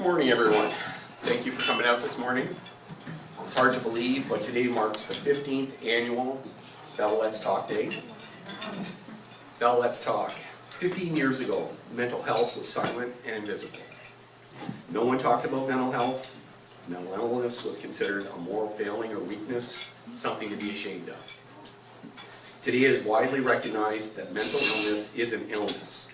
morning, everyone. Thank you for coming out this morning. It's hard to believe, but today marks the 15th annual Bell Let's Talk Day. Bell Let's Talk. 15 years ago, mental health was silent and invisible. No one talked about mental health. Mental illness was considered a moral failing or weakness, something to be ashamed of. Today it is widely recognized that mental illness is an illness,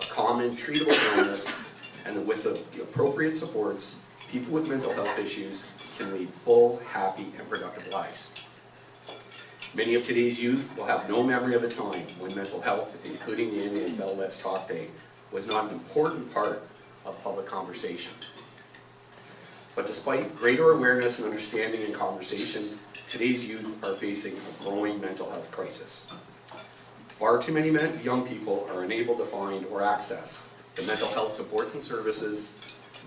a common treatable illness, and that with the appropriate supports, people with mental health issues can lead full, happy, and productive lives. Many of today's youth will have no memory of a time when mental health, including the annual Bell Let's Talk Day, was not an important part of public conversation. But despite greater awareness and understanding and conversation, today's youth are facing a growing mental health crisis. Far too many young people are unable to find or access the mental health supports and services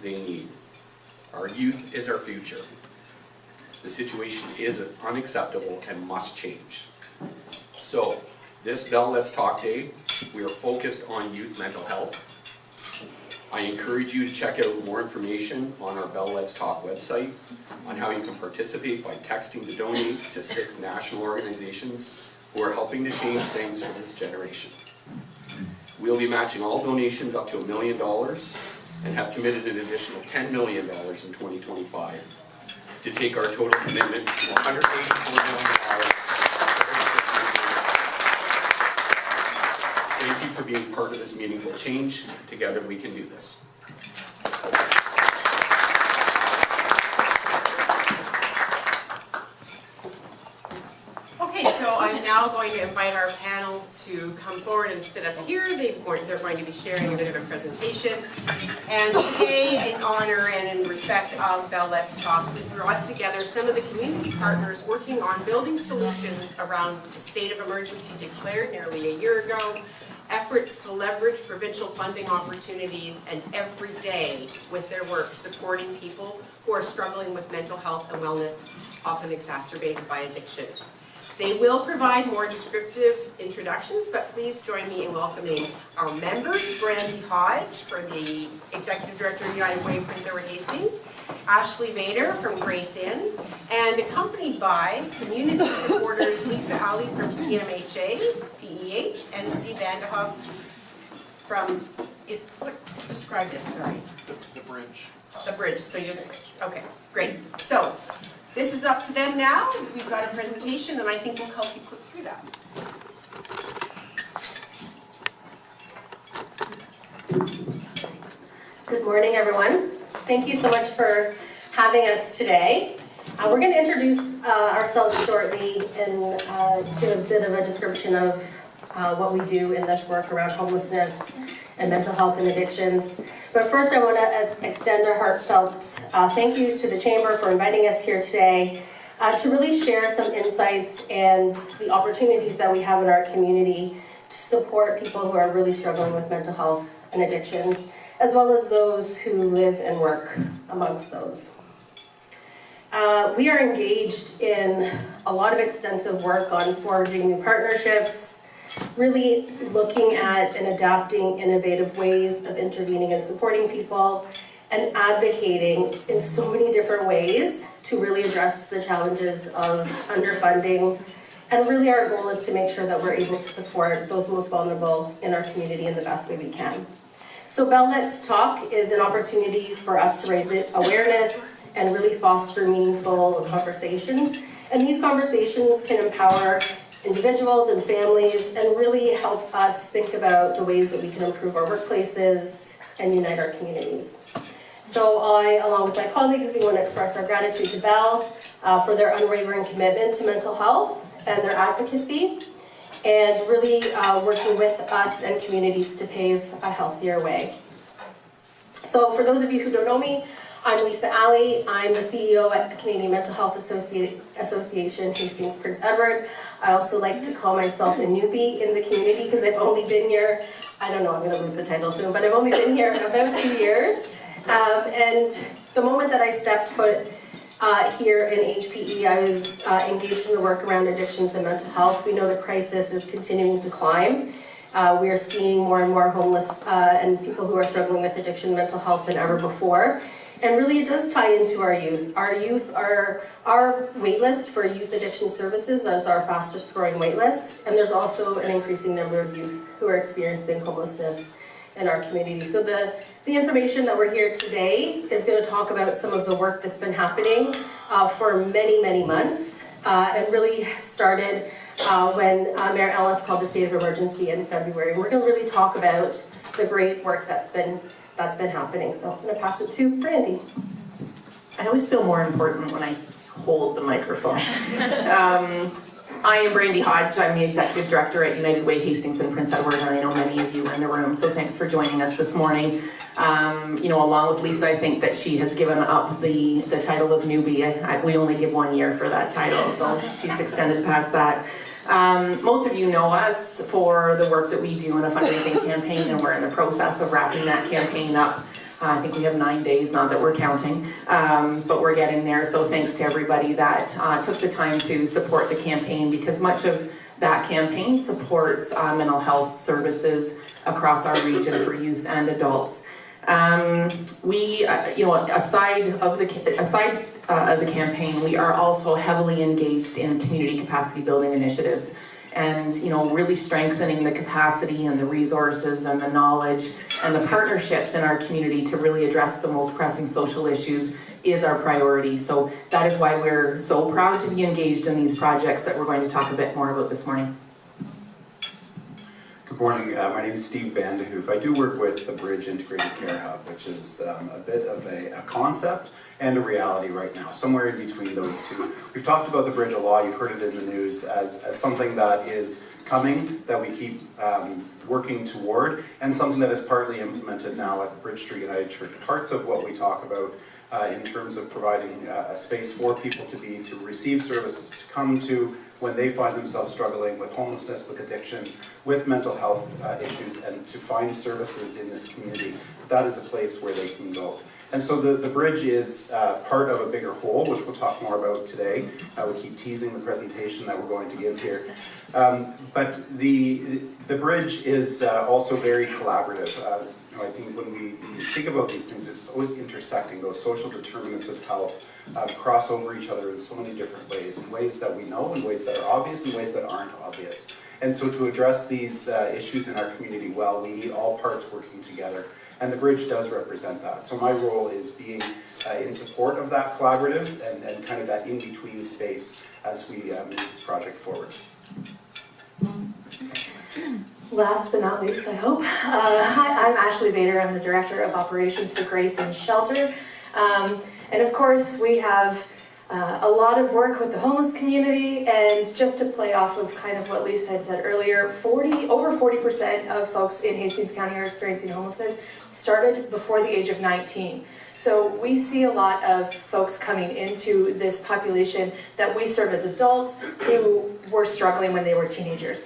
they need. Our youth is our future. The situation is unacceptable and must change. So, this Bell Let's Talk Day, we are focused on youth mental health. I encourage you to check out more information on our Bell Let's Talk website on how you can participate by texting to donate to 6 national organizations who are helping to change things for this generation. We'll be matching all donations up to $1 million and have committed an additional $10 million in 2025 to take our total commitment to $184 million. Thank you for being part of this meaningful change. Together we can do this. I'm now going to invite our panel to come forward and sit up here. They're going to be sharing a bit of a presentation. And today, in honor and in respect of Bell Let's Talk, we brought together some of the community partners working on building solutions around the state of emergency declared nearly a year ago, efforts to leverage provincial funding opportunities, and every day with their work supporting people who are struggling with mental health and wellness, often exacerbated by addiction. They will provide more descriptive introductions, but please join me in welcoming our members, Brandy Hodge for the Executive Director of United Way, Prince Edward Hastings, Ashley Vader from Grace Inn, and accompanied by community supporters Lisa Alley from CMHA, PEH, and C. Vanderhoff from, describe this, sorry. The bridge. The bridge, so you're the bridge, okay, great. So, this is up to them now. We've got a presentation and I think we'll help you click through that. Good morning, everyone. Thank you so much for having us today. We're going to introduce ourselves shortly and give a bit of a description of what we do in this work around homelessness and mental health and addictions. But first I want to extend a heartfelt thank you to the Chamber for inviting us here today to really share some insights and the opportunities that we have in our community to support people who are really struggling with mental health and addictions, as well as those who live and work amongst those. We are engaged in a lot of extensive work on forging new partnerships, really looking at and adapting innovative ways of intervening and supporting people, and advocating in so many different ways to really address the challenges of underfunding. And really our goal is to make sure that we're able to support those most vulnerable in our community in the best way we can. So Bell Let's Talk is an opportunity for us to raise awareness and really foster meaningful conversations. And these conversations can empower individuals and families and really help us think about the ways that we can improve our workplaces and unite our communities. So I, along with my colleagues, we want to express our gratitude to Bell for their unwavering commitment to mental health and their advocacy, and really working with us and communities to pave a healthier way. So for those of you who don't know me, I'm Lisa Alley. I'm the CEO at the Canadian Mental Health Association, Hastings Prince Edward. I also like to call myself a newbie in the community because I've only been here, I don't know, I'm going to lose the title soon, but I've only been here about 2 years. And the moment that I stepped foot here in HPE, I was engaged in the work around addictions and mental health. We know the crisis is continuing to climb. We are seeing more and more homeless and people who are struggling with addiction and mental health than ever before. And really it does tie into our youth. Our wait list for youth addiction services is our fastest growing wait list. And there's also an increasing number of youth who are experiencing homelessness in our community. So the information that we're here today is going to talk about some of the work that's been happening for many, many months and really started when Mayor Ellis called the state of emergency in February. We're going to really talk about the great work that's been happening. So I'm going to pass it to Brandy. I always feel more important when I hold the microphone. I am Brandy Hodge. I'm the Executive Director at United Way Hastings and Prince Edward, and I know many of you are in the room, so thanks for joining us this morning. Along with Lisa, I think that she has given up the title of newbie. We only give 1 year for that title, so she's extended past that. Most of you know us for the work that we do in a fundraising campaign, and we're in the process of wrapping that campaign up. I think we have 9 days, not that we're counting, but we're getting there. So thanks to everybody that took the time to support the campaign, because much of that campaign supports mental health services across our region for youth and adults. Aside of the campaign, we are also heavily engaged in community capacity building initiatives, and really strengthening the capacity and the resources and the knowledge and the partnerships in our community to really address the most pressing social issues is our priority. So that is why we're so proud to be engaged in these projects that we're going to talk a bit more about this morning. Good morning, my name is Steve Van de Hoof. I do work with the Bridge Integrated Care Hub, which is a bit of a concept and a reality right now, somewhere in between those two. We've talked about the Bridge a lot, you've heard it in the news as something that is coming, that we keep working toward, and something that is partly implemented now at Bridge Street United Church. Parts of what we talk about in terms of providing a space for people to receive services, to come to when they find themselves struggling with homelessness, with addiction, with mental health issues, and to find services in this community. That is a place where they can go. And so the Bridge is part of a bigger whole, which we'll talk more about today. We keep teasing the presentation that we're going to give here. But the Bridge is also very collaborative. I think when we think about these things, it's always intersecting. Those social determinants of health cross over each other in so many different ways, in ways that we know, in ways that are obvious, in ways that aren't obvious. And so to address these issues in our community well, we need all parts working together. And the Bridge does represent that. So my role is being in support of that collaborative and kind of that in-between space as we move this project forward. Last but not least, I hope. Hi, I'm Ashley Bader. I'm the Director of Operations for Grace and Shelter. And of course, we have a lot of work with the homeless community, and just to play off of kind of what Lisa had said earlier, over 40% of folks in Hastings County are experiencing homelessness started before the age of 19. So we see a lot of folks coming into this population that we serve as adults who were struggling when they were teenagers.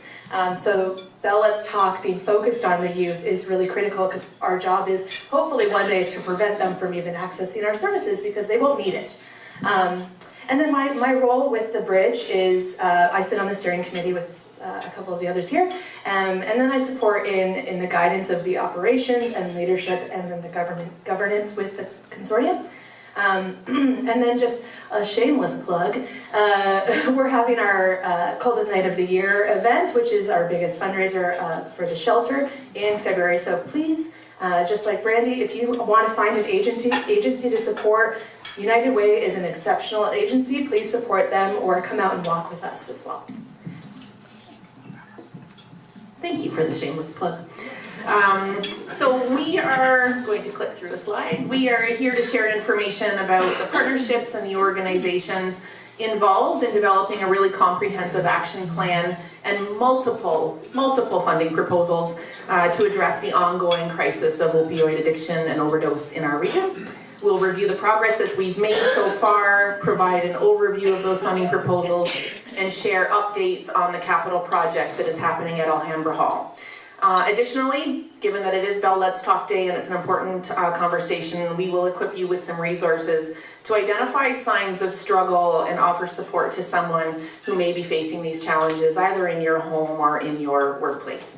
So Bell Let's Talk, being focused on the youth, is really critical, because our job is hopefully one day to prevent them from even accessing our services, because they won't need it. And then my role with the Bridge is I sit on the steering committee with a couple of the others here, and then I support in the guidance of the operations and leadership, and then the governance with the consortium. And then just a shameless plug, we're having our Coldest Night of the Year event, which is our biggest fundraiser for the shelter in February. So please, just like Brandy, if you want to find an agency to support, United Way is an exceptional agency. Please support them or come out and walk with us as well. Thank you for the shameless plug. So we are going to click through a slide. We are here to share information about the partnerships and the organizations involved in developing a really comprehensive action plan and multiple funding proposals to address the ongoing crisis of opioid addiction and overdose in our region. We'll review the progress that we've made so far, provide an overview of those funding proposals, and share updates on the capital project that is happening at Alhambra Hall. Additionally, given that it is Bell Let's Talk Day and it's an important conversation, we will equip you with some resources to identify signs of struggle and offer support to someone who may be facing these challenges, either in your home or in your workplace.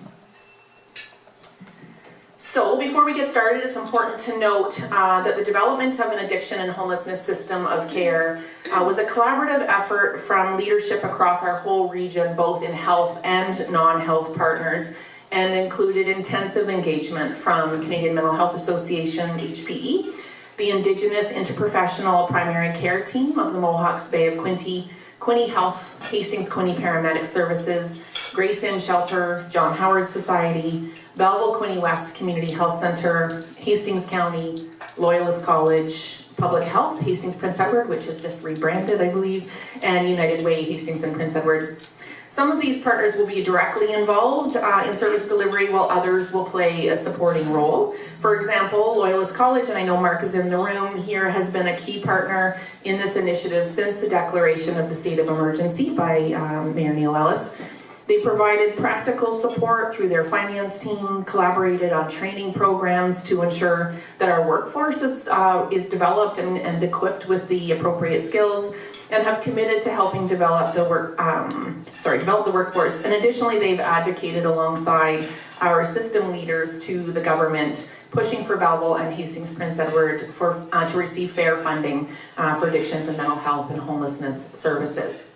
So before we get started, it's important to note that the development of an addiction and homelessness system of care was a collaborative effort from leadership across our whole region, both in health and non-health partners, and included intensive engagement from Canadian Mental Health Association, HPE, the Indigenous Interprofessional Primary Care Team of the Mohawks Bay of Quinte, Quinte Health, Hastings Quinte Paramedic Services, Grace Inn Shelter, John Howard Society, Belleville Quinte West Community Health Center, Hastings County, Loyalist College, Public Health, Hastings Prince Edward, which is just rebranded, I believe, and United Way, Hastings and Prince Edward. Some of these partners will be directly involved in service delivery, while others will play a supporting role. For example, Loyalist College, and I know Mark is in the room here, has been a key partner in this initiative since the declaration of the state of emergency by Mayor Neil Ellis. They provided practical support through their finance team, collaborated on training programs to ensure that our workforce is developed and equipped with the appropriate skills, and have committed to helping develop the workforce. And additionally, they've advocated alongside our system leaders to the government, pushing for Belleville and Hastings Prince Edward to receive fair funding for addictions and mental health and homelessness services.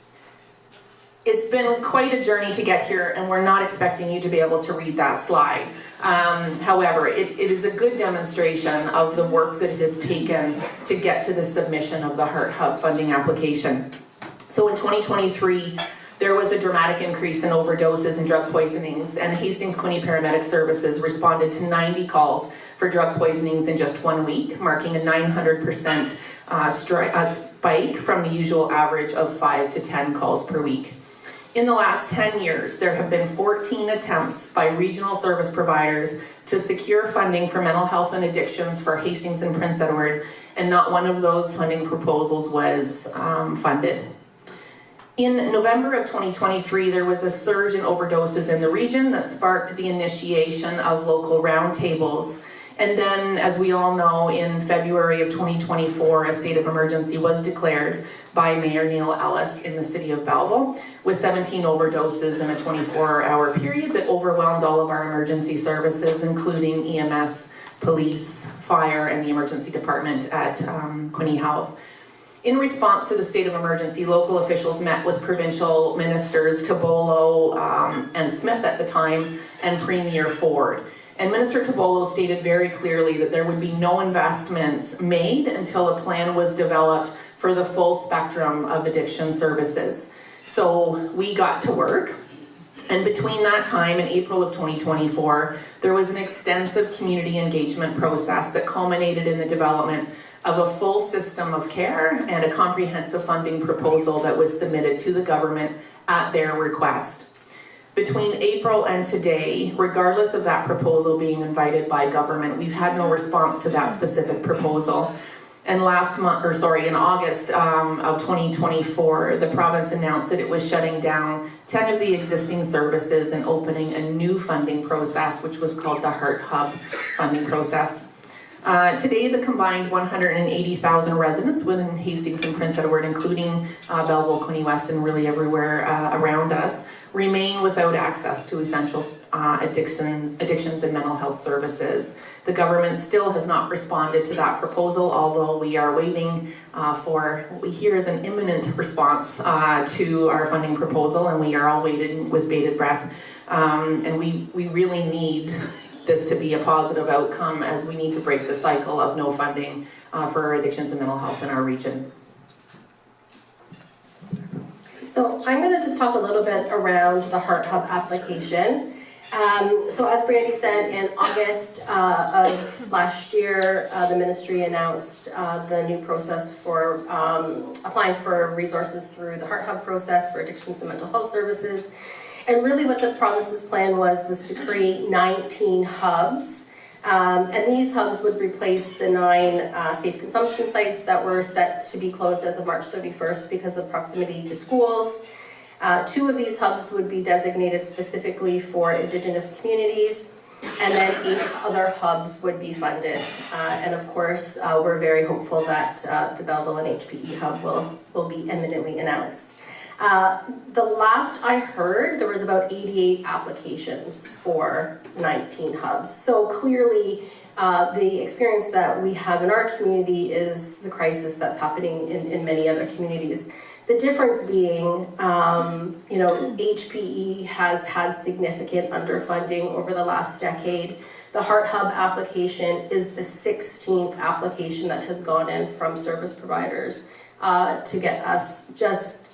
It's been quite a journey to get here, and we're not expecting you to be able to read that slide. However, it is a good demonstration of the work that it has taken to get to the submission of the Heart Hub funding application. So in 2023, there was a dramatic increase in overdoses and drug poisonings, and Hastings Quinte Paramedic Services responded to 90 calls for drug poisonings in just 1 week, marking a 900% spike from the usual average of 5 to 10 calls per week. In the last 10 years, there have been 14 attempts by regional service providers to secure funding for mental health and addictions for Hastings and Prince Edward, and not one of those funding proposals was funded. In November of 2023, there was a surge in overdoses in the region that sparked the initiation of local roundtables. And then, as we all know, in February of 2024, a state of emergency was declared by Mayor Neil Ellis in the city of Belleville, with 17 overdoses in a 24-hour period that overwhelmed all of our emergency services, including EMS, police, fire, and the emergency department at Quinte Health. In response to the state of emergency, local officials met with provincial ministers Tobolo and Smith at the time, and Premier Ford. And Minister Tobolo stated very clearly that there would be no investments made until a plan was developed for the full spectrum of addiction services. So we got to work, and between that time and April of 2024, there was an extensive community engagement process that culminated in the development of a full system of care and a comprehensive funding proposal that was submitted to the government at their request. Between April and today, regardless of that proposal being invited by government, we've had no response to that specific proposal. And in August of 2024, the province announced that it was shutting down 10 of the existing services and opening a new funding process, which was called the Heart Hub funding process. Today, the combined 180,000 residents within Hastings and Prince Edward, including Belleville, Quinte West, and really everywhere around us, remain without access to essential addictions and mental health services. The government still has not responded to that proposal, although we are waiting for what we hear is an imminent response to our funding proposal, and we are all waiting with bated breath. And we really need this to be a positive outcome, as we need to break the cycle of no funding for addictions and mental health in our region. So I'm going to just talk a little bit around the Heart Hub application. So as Brandy said, in August of last year, the ministry announced the new process for applying for resources through the Heart Hub process for addictions and mental health services. And really what the province's plan was to create 19 hubs. And these hubs would replace the 9 safe consumption sites that were set to be closed as of March 31st because of proximity to schools. 2 of these hubs would be designated specifically for Indigenous communities, and then 8 other hubs would be funded. And of course, we're very hopeful that the Belleville and HPE hub will be imminently announced. The last I heard, there was about 88 applications for 19 hubs. So clearly, the experience that we have in our community is the crisis that's happening in many other communities. The difference being, HPE has had significant underfunding over the last decade. The Heart Hub application is the 16th application that has gone in from service providers to get us just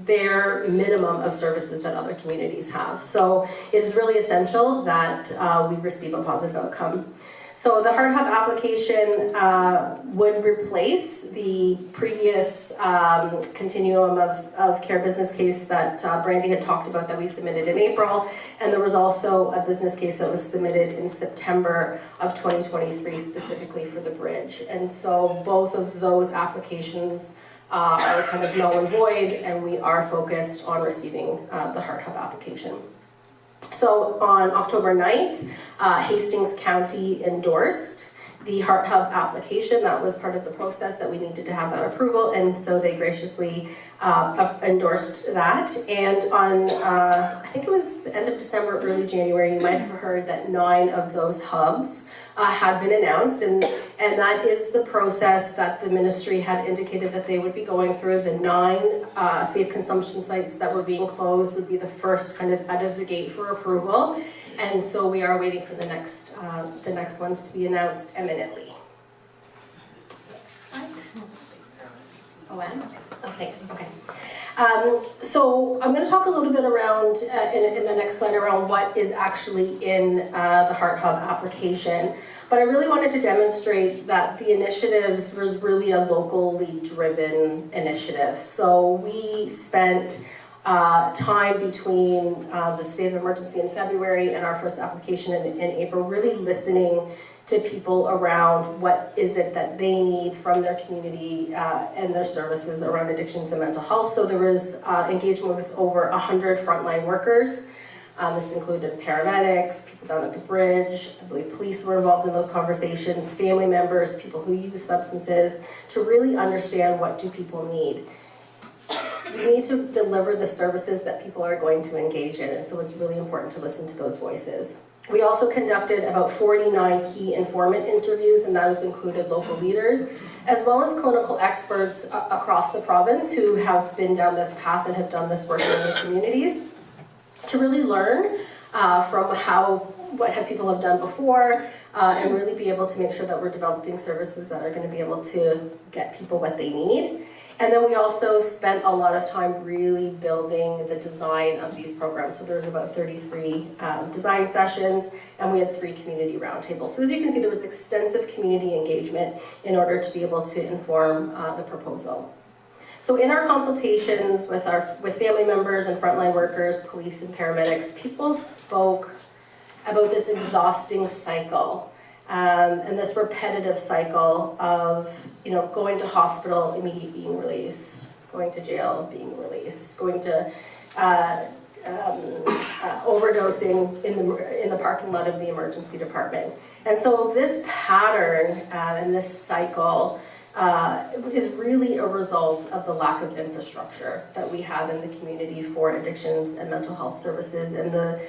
their minimum of services that other communities have. So it is really essential that we receive a positive outcome. So the Heart Hub application would replace the previous continuum of care business case that Brandy had talked about that we submitted in April, and there was also a business case that was submitted in September of 2023 specifically for the bridge. And so both of those applications are kind of null and void, and we are focused on receiving the Heart Hub application. So on October 9th, Hastings County endorsed the Heart Hub application. That was part of the process that we needed to have that approval, and so they graciously endorsed that. And on, I think it was the end of December, early January, you might have heard that 9 of those hubs had been announced, and that is the process that the ministry had indicated that they would be going through. The 9 safe consumption sites that were being closed would be the first kind of out of the gate for approval, and so we are waiting for the next ones to be announced imminently. Next slide. Oh, thanks. Okay. So I'm going to talk a little bit around in the next slide around what is actually in the Heart Hub application. But I really wanted to demonstrate that the initiatives was really a locally driven initiative. So we spent time between the state of emergency in February and our first application in April, really listening to people around what is it that they need from their community and their services around addictions and mental health. So there was engagement with over 100 frontline workers. This included paramedics, people down at the bridge. I believe police were involved in those conversations, family members, people who use substances, to really understand what do people need. We need to deliver the services that people are going to engage in, and so it's really important to listen to those voices. We also conducted about 49 key informant interviews, and those included local leaders, as well as clinical experts across the province who have been down this path and have done this work in the communities, to really learn from what people have done before, and really be able to make sure that we're developing services that are going to be able to get people what they need. And then we also spent a lot of time really building the design of these programs. So there's about 33 design sessions, and we had 3 community roundtables. So as you can see, there was extensive community engagement in order to be able to inform the proposal. So in our consultations with family members and frontline workers, police and paramedics, people spoke about this exhausting cycle. And this repetitive cycle of, going to hospital, immediately being released, going to jail, being released, going to overdosing in the parking lot of the emergency department. And so this pattern and this cycle is really a result of the lack of infrastructure that we have in the community for addictions and mental health services, and the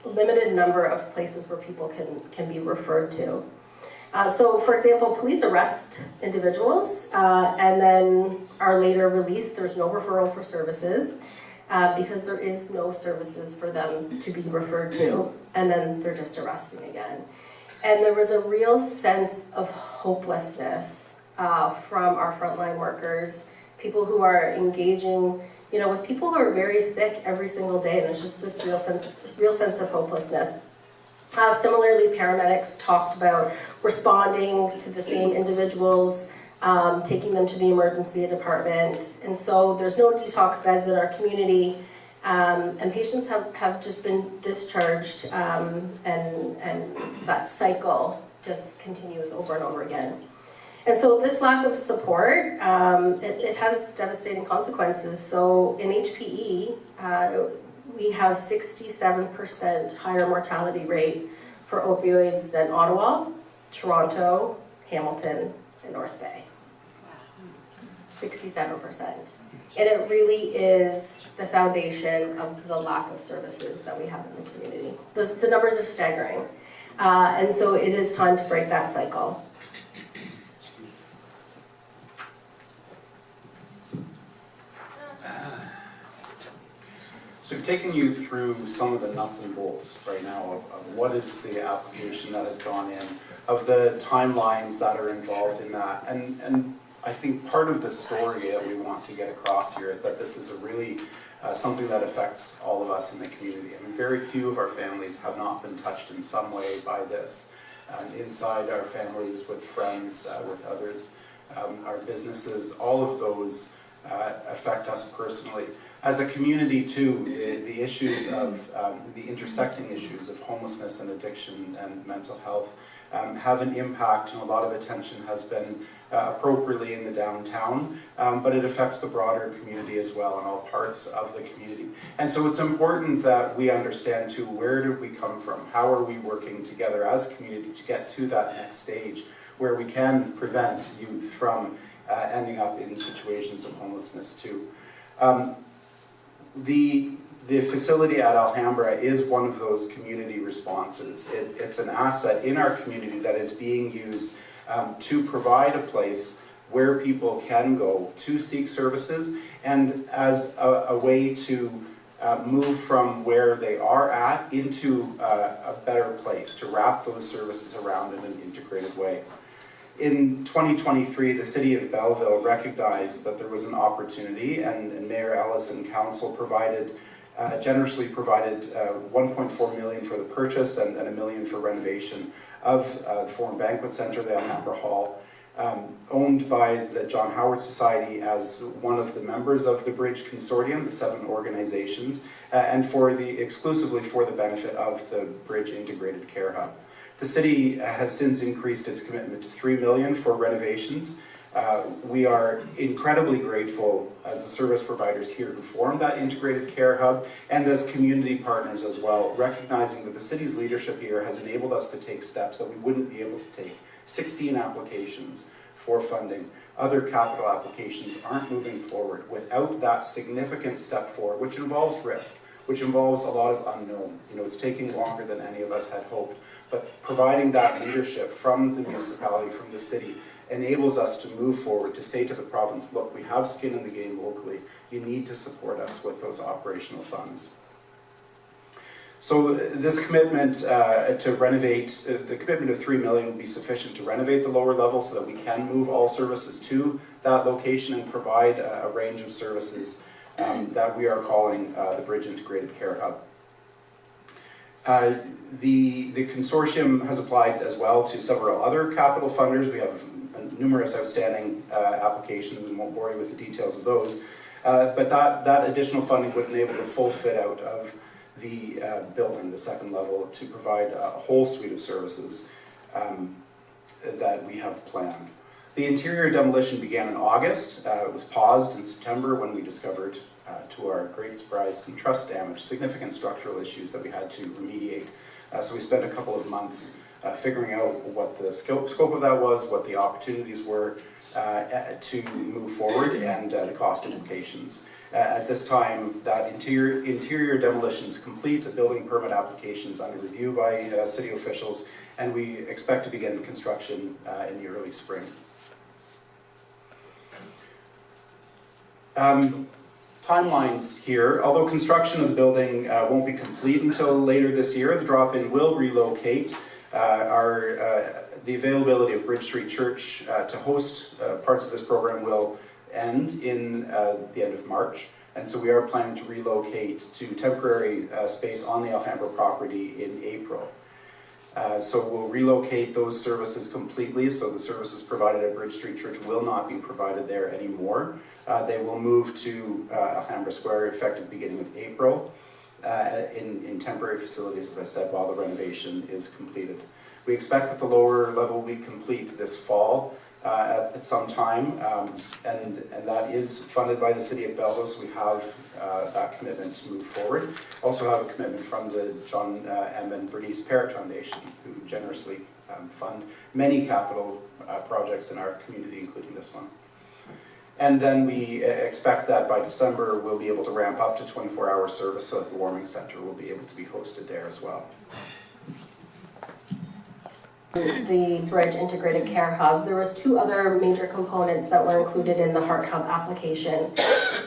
limited number of places where people can be referred to. So for example, police arrest individuals and then are later released. There's no referral for services because there is no services for them to be referred to, and then they're just arresting again. And there was a real sense of hopelessness from our frontline workers, people who are engaging with people who are very sick every single day, and it's just this real sense of hopelessness. Similarly, paramedics talked about responding to the same individuals, taking them to the emergency department, and so there's no detox beds in our community, and patients have just been discharged, and that cycle just continues over and over again. And so this lack of support, it has devastating consequences. So in HPE, we have 67% higher mortality rate for opioids than Ottawa, Toronto, Hamilton, and North Bay. 67%. And it really is the foundation of the lack of services that we have in the community. The numbers are staggering. And so it is time to break that cycle. So we've taken you through some of the nuts and bolts right now of what is the application that has gone in, of the timelines that are involved in that. And I think part of the story that we want to get across here is that this is a really something that affects all of us in the community. I mean, very few of our families have not been touched in some way by this. Inside our families, with friends, with others, our businesses, all of those affect us personally. As a community too, the issues of, the intersecting issues of homelessness and addiction and mental health have an impact, and a lot of attention has been appropriately in the downtown, but it affects the broader community as well, and all parts of the community. And so it's important that we understand too, where did we come from? How are we working together as a community to get to that next stage where we can prevent youth from ending up in situations of homelessness too. The facility at Alhambra is one of those community responses. It's an asset in our community that is being used to provide a place where people can go to seek services, and as a way to move from where they are at into a better place, to wrap those services around in an integrated way. In 2023, the City of Belleville recognized that there was an opportunity, and Mayor Ellis and Council generously provided $1.4 million for the purchase and $1 million for renovation of the Forum Banquet Center, the Alhambra Hall, owned by the John Howard Society as one of the members of the Bridge Consortium, the 7 organizations, and exclusively for the benefit of the Bridge Integrated Care Hub. The city has since increased its commitment to $3 million for renovations. We are incredibly grateful as the service providers here who formed that integrated care hub, and as community partners as well, recognizing that the city's leadership here has enabled us to take steps that we wouldn't be able to take. 16 applications for funding. Other capital applications aren't moving forward without that significant step forward, which involves risk, which involves a lot of unknown. It's taking longer than any of us had hoped. But providing that leadership from the municipality, from the city, enables us to move forward, to say to the province, look, we have skin in the game locally. You need to support us with those operational funds. So this commitment to renovate, the commitment of $3 million will be sufficient to renovate the lower level so that we can move all services to that location and provide a range of services that we are calling the Bridge Integrated Care Hub. The consortium has applied as well to several other capital funders. We have numerous outstanding applications and won't bore you with the details of those. But that additional funding would enable the full fit out of the building, the second level, to provide a whole suite of services that we have planned. The interior demolition began in August. It was paused in September when we discovered, to our great surprise, some truss damage, significant structural issues that we had to remediate. So we spent a couple of months figuring out what the scope of that was, what the opportunities were to move forward, and the cost implications. At this time, that interior demolition is complete, the building permit application is under review by city officials, and we expect to begin construction in the early spring. Timelines here. Although construction of the building won't be complete until later this year, the drop-in will relocate. The availability of Bridge Street Church to host parts of this program will end in the end of March, and so we are planning to relocate to temporary space on the Alhambra property in April. So we'll relocate those services completely, so the services provided at Bridge Street Church will not be provided there anymore. They will move to Alhambra Square effective beginning of April in temporary facilities, as I said, while the renovation is completed. We expect that the lower level will be complete this fall at some time, and that is funded by the City of Belleville, so we have that commitment to move forward. Also have a commitment from the John M. and Bernice Parrott Foundation, who generously fund many capital projects in our community, including this one. And then we expect that by December, we'll be able to ramp up to 24-hour service so that the warming center will be able to be hosted there as well. The Bridge Integrated Care Hub, there was 2 other major components that were included in the Heart Hub application.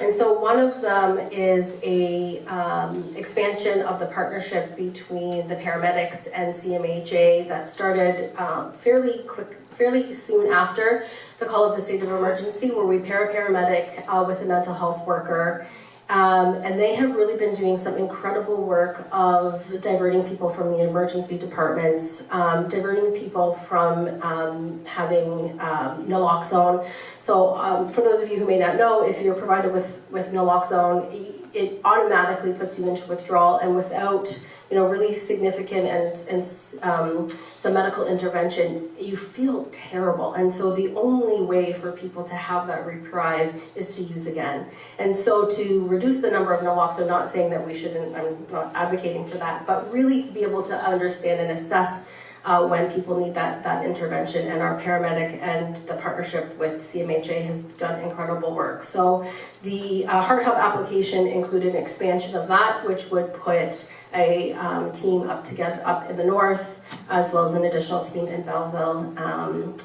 And so one of them is a expansion of the partnership between the paramedics and CMHA that started fairly soon after the call of the state of emergency, where we pair a paramedic with a mental health worker. And they have really been doing some incredible work of diverting people from the emergency departments, diverting people from having naloxone. So for those of you who may not know, if you're provided with naloxone, it automatically puts you into withdrawal, and without really significant and some medical intervention, you feel terrible. And so the only way for people to have that reprieve is to use again. And so to reduce the number of naloxone, not saying that we shouldn't, I'm not advocating for that, but really to be able to understand and assess when people need that intervention. And our paramedic and the partnership with CMHA has done incredible work. So the Heart Hub application included an expansion of that, which would put a team up in the north, as well as an additional team in Belleville,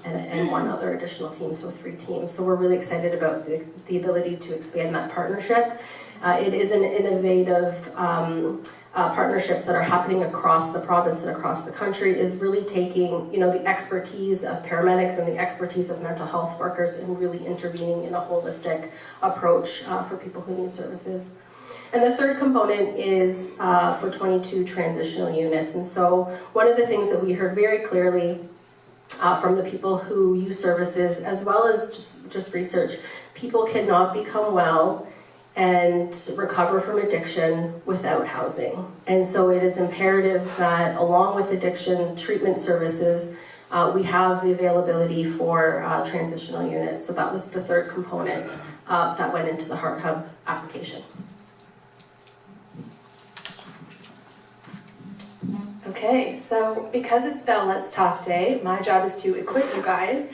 and 1 other additional team, so 3 teams. So we're really excited about the ability to expand that partnership. It is an innovative partnerships that are happening across the province and across the country, is really taking the expertise of paramedics and the expertise of mental health workers and really intervening in a holistic approach for people who need services. And the third component is for 22 transitional units. And so one of the things that we heard very clearly from the people who use services, as well as just research, people cannot become well and recover from addiction without housing. And so it is imperative that along with addiction treatment services, we have the availability for transitional units. So that was the third component that went into the Heart Hub application. Okay, so because it's Bell Let's Talk Day, my job is to equip you guys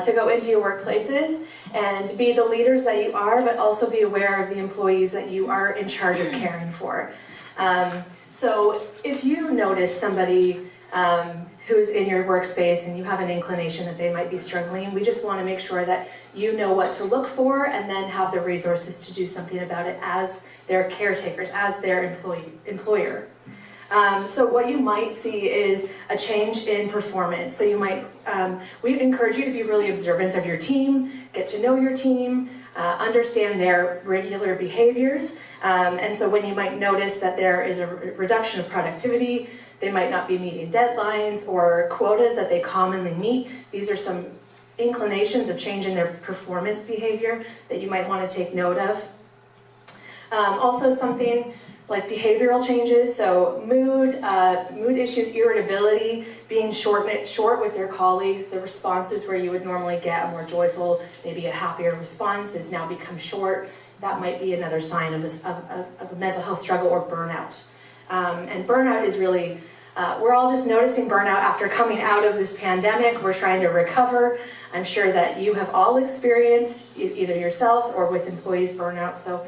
to go into your workplaces and be the leaders that you are, but also be aware of the employees that you are in charge of caring for. So if you notice somebody who's in your workspace and you have an inclination that they might be struggling, we just want to make sure that you know what to look for and then have the resources to do something about it as their caretakers, as their employer. So what you might see is a change in performance. So you might, we encourage you to be really observant of your team, get to know your team, understand their regular behaviors. And so when you might notice that there is a reduction of productivity, they might not be meeting deadlines or quotas that they commonly meet. These are some inclinations of change in their performance behavior that you might want to take note of. Also something like behavioral changes, so mood issues, irritability, being short with their colleagues, the responses where you would normally get a more joyful, maybe a happier response has now become short. That might be another sign of a mental health struggle or burnout. And burnout is really, we're all just noticing burnout after coming out of this pandemic. We're trying to recover. I'm sure that you have all experienced, either yourselves or with employees, burnout. So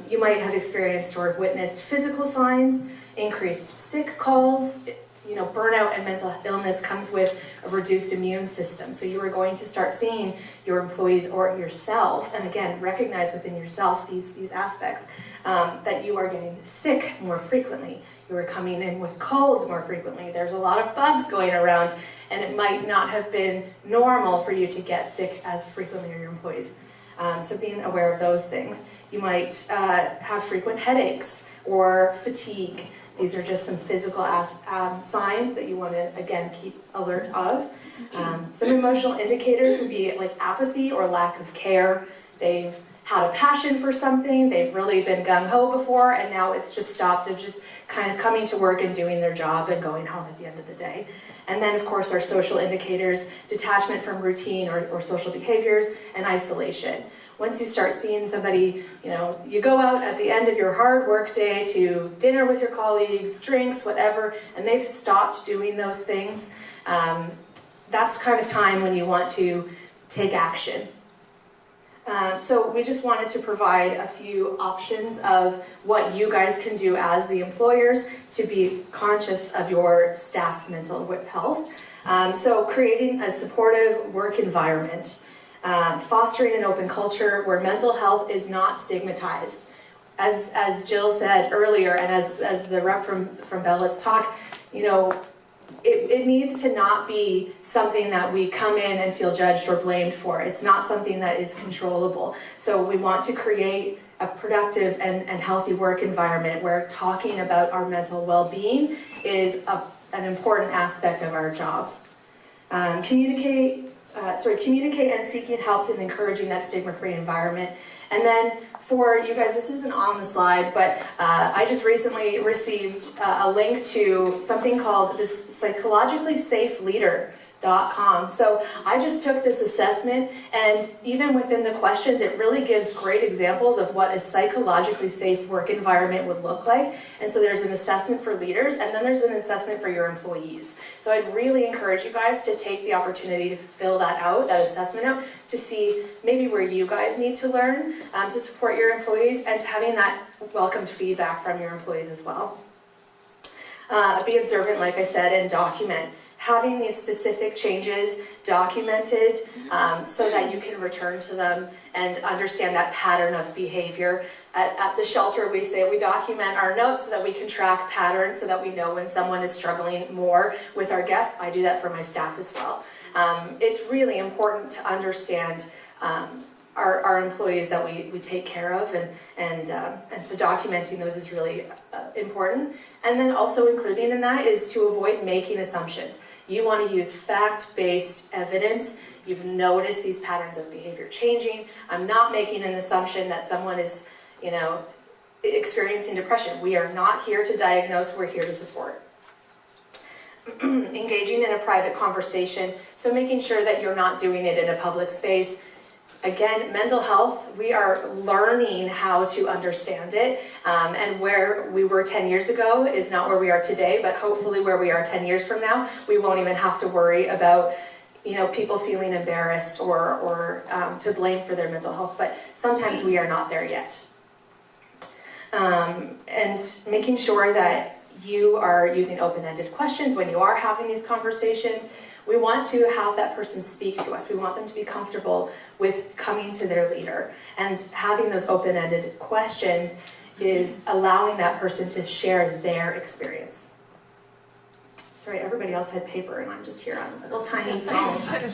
you might have experienced or witnessed physical signs, increased sick calls. Burnout and mental illness comes with a reduced immune system. So you are going to start seeing your employees or yourself, and again, recognize within yourself these aspects, that you are getting sick more frequently. You are coming in with colds more frequently. There's a lot of bugs going around, and it might not have been normal for you to get sick as frequently as your employees. So being aware of those things. You might have frequent headaches or fatigue. These are just some physical signs that you want to, again, keep alert of. Some emotional indicators would be like apathy or lack of care. They've had a passion for something, they've really been gung-ho before, and now it's just stopped of just kind of coming to work and doing their job and going home at the end of the day. And then, of course, our social indicators, detachment from routine or social behaviors, and isolation. Once you start seeing somebody, you go out at the end of your hard work day to dinner with your colleagues, drinks, whatever, and they've stopped doing those things, that's kind of time when you want to take action. So we just wanted to provide a few options of what you guys can do as the employers to be conscious of your staff's mental health. So creating a supportive work environment, fostering an open culture where mental health is not stigmatized. As Jill said earlier, and as the rep from Bell Let's Talk, you know, it needs to not be something that we come in and feel judged or blamed for. It's not something that is controllable. So we want to create a productive and healthy work environment where talking about our mental well-being is an important aspect of our jobs. Communicate and seeking help and encouraging that stigma-free environment. And then for you guys, this isn't on the slide, but I just recently received a link to something called this psychologically safe leader.com. So I just took this assessment, and even within the questions, it really gives great examples of what a psychologically safe work environment would look like. And so there's an assessment for leaders, and then there's an assessment for your employees. So I'd really encourage you guys to take the opportunity to fill that out, that assessment out, to see maybe where you guys need to learn to support your employees, and having that welcomed feedback from your employees as well. Be observant, like I said, and document. Having these specific changes documented so that you can return to them and understand that pattern of behavior. At the shelter, we say we document our notes so that we can track patterns, so that we know when someone is struggling more with our guests. I do that for my staff as well. It's really important to understand our employees that we take care of, and so documenting those is really important. And then also including in that is to avoid making assumptions. You want to use fact-based evidence. You've noticed these patterns of behavior changing. I'm not making an assumption that someone is, you know, experiencing depression. We are not here to diagnose, we're here to support. Engaging in a private conversation, so making sure that you're not doing it in a public space. Again, mental health, we are learning how to understand it, and where we were 10 years ago is not where we are today, but hopefully where we are 10 years from now, we won't even have to worry about, you know, people feeling embarrassed or to blame for their mental health, but sometimes we are not there yet. And making sure that you are using open-ended questions when you are having these conversations. We want to have that person speak to us. We want them to be comfortable with coming to their leader. And having those open-ended questions is allowing that person to share their experience. Sorry, everybody else had paper and I'm just here on a little tiny phone.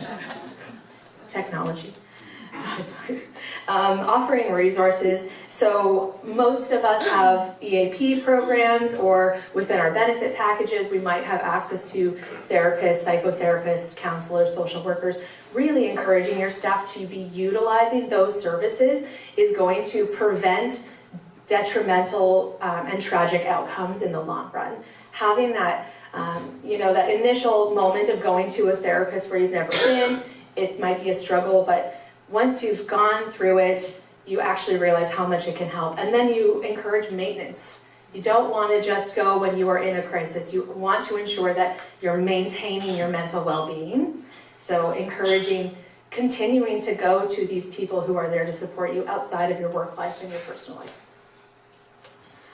Technology. Offering resources. So most of us have EAP programs, or within our benefit packages, we might have access to therapists, psychotherapists, counselors, social workers. Really encouraging your staff to be utilizing those services is going to prevent detrimental and tragic outcomes in the long run. Having that, you know, that initial moment of going to a therapist where you've never been, it might be a struggle, but once you've gone through it, you actually realize how much it can help. And then you encourage maintenance. You don't want to just go when you are in a crisis. You want to ensure that you're maintaining your mental well-being. So encouraging, continuing to go to these people who are there to support you outside of your work life and your personal life.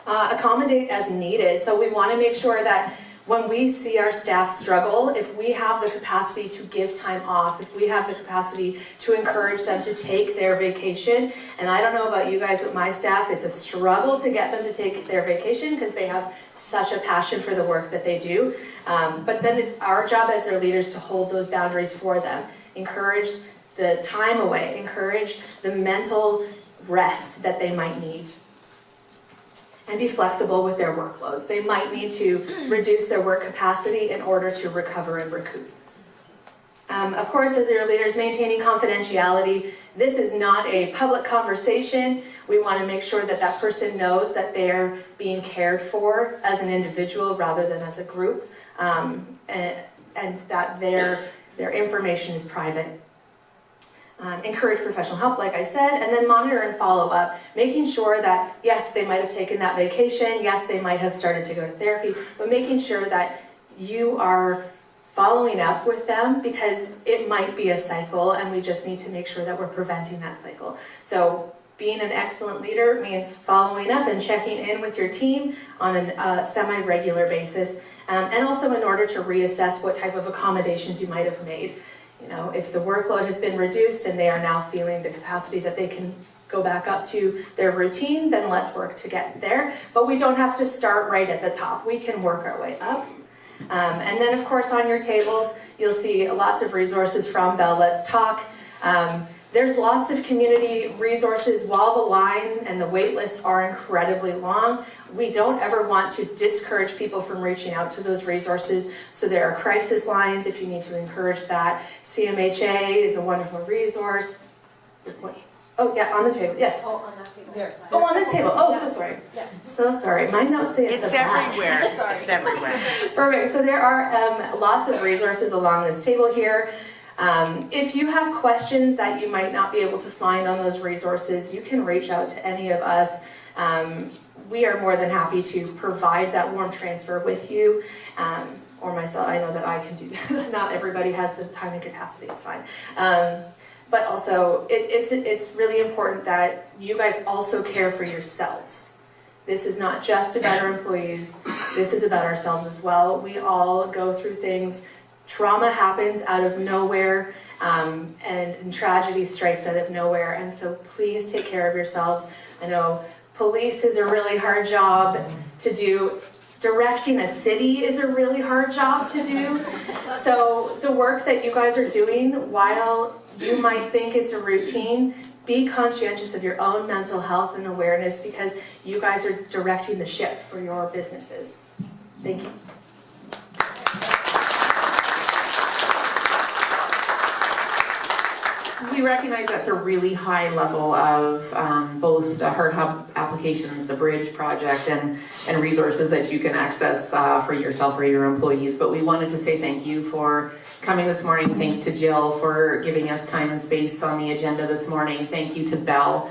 Accommodate as needed. So we want to make sure that when we see our staff struggle, if we have the capacity to give time off, if we have the capacity to encourage them to take their vacation, and I don't know about you guys, but my staff, it's a struggle to get them to take their vacation because they have such a passion for the work that they do. But then it's our job as their leaders to hold those boundaries for them. Encourage the time away, encourage the mental rest that they might need. And be flexible with their workloads. They might need to reduce their work capacity in order to recover and recoup. Of course, as your leaders, maintaining confidentiality. This is not a public conversation. We want to make sure that that person knows that they're being cared for as an individual rather than as a group, and that their information is private. Encourage professional help, like I said, and then monitor and follow up, making sure that, yes, they might have taken that vacation, yes, they might have started to go to therapy, but making sure that you are following up with them, because it might be a cycle and we just need to make sure that we're preventing that cycle. So being an excellent leader means following up and checking in with your team on a semi-regular basis, and also in order to reassess what type of accommodations you might have made. You know, if the workload has been reduced and they are now feeling the capacity that they can go back up to their routine, then let's work to get there. But we don't have to start right at the top. We can work our way up. And then of course on your tables, you'll see lots of resources from Bell Let's Talk. There's lots of community resources. While the line and the wait lists are incredibly long, we don't ever want to discourage people from reaching out to those resources. So there are crisis lines if you need to encourage that. CMHA is a wonderful resource. Oh yeah, on the table, yes. Oh, on that table. There. Oh, on this table, oh, so sorry. Yeah. So sorry, my notes say It's the back. everywhere. Sorry. It's everywhere. Perfect, so there are lots of resources along this table here. If you have questions that you might not be able to find on those resources, you can reach out to any of us. We are more than happy to provide that warm transfer with you, or myself. I know that I can do that. Not everybody has the time and capacity, it's fine. But also, it's really important that you guys also care for yourselves. This is not just about our employees, this is about ourselves as well. We all go through things. Trauma happens out of nowhere, and tragedy strikes out of nowhere, and so please take care of yourselves. I know police is a really hard job to do. Directing a city is a really hard job to do. So the work that you guys are doing, while you might think it's a routine, be conscientious of your own mental health and awareness, because you guys are directing the ship for your businesses. Thank you. We recognize that's a really high level of both the Heart Hub applications, the Bridge project, and resources that you can access for yourself or your employees. But we wanted to say thank you for coming this morning. Thanks to Jill for giving us time and space on the agenda this morning. Thank you to Bell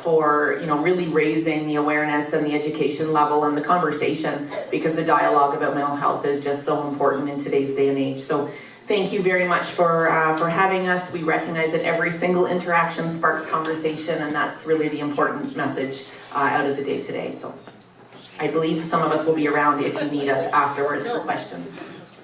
for really raising the awareness and the education level and the conversation, because the dialogue about mental health is just so important in today's day and age. So thank you very much for having us. We recognize that every single interaction sparks conversation, and that's really the important message out of the day today. So I believe some of us will be around if you need us afterwards for questions.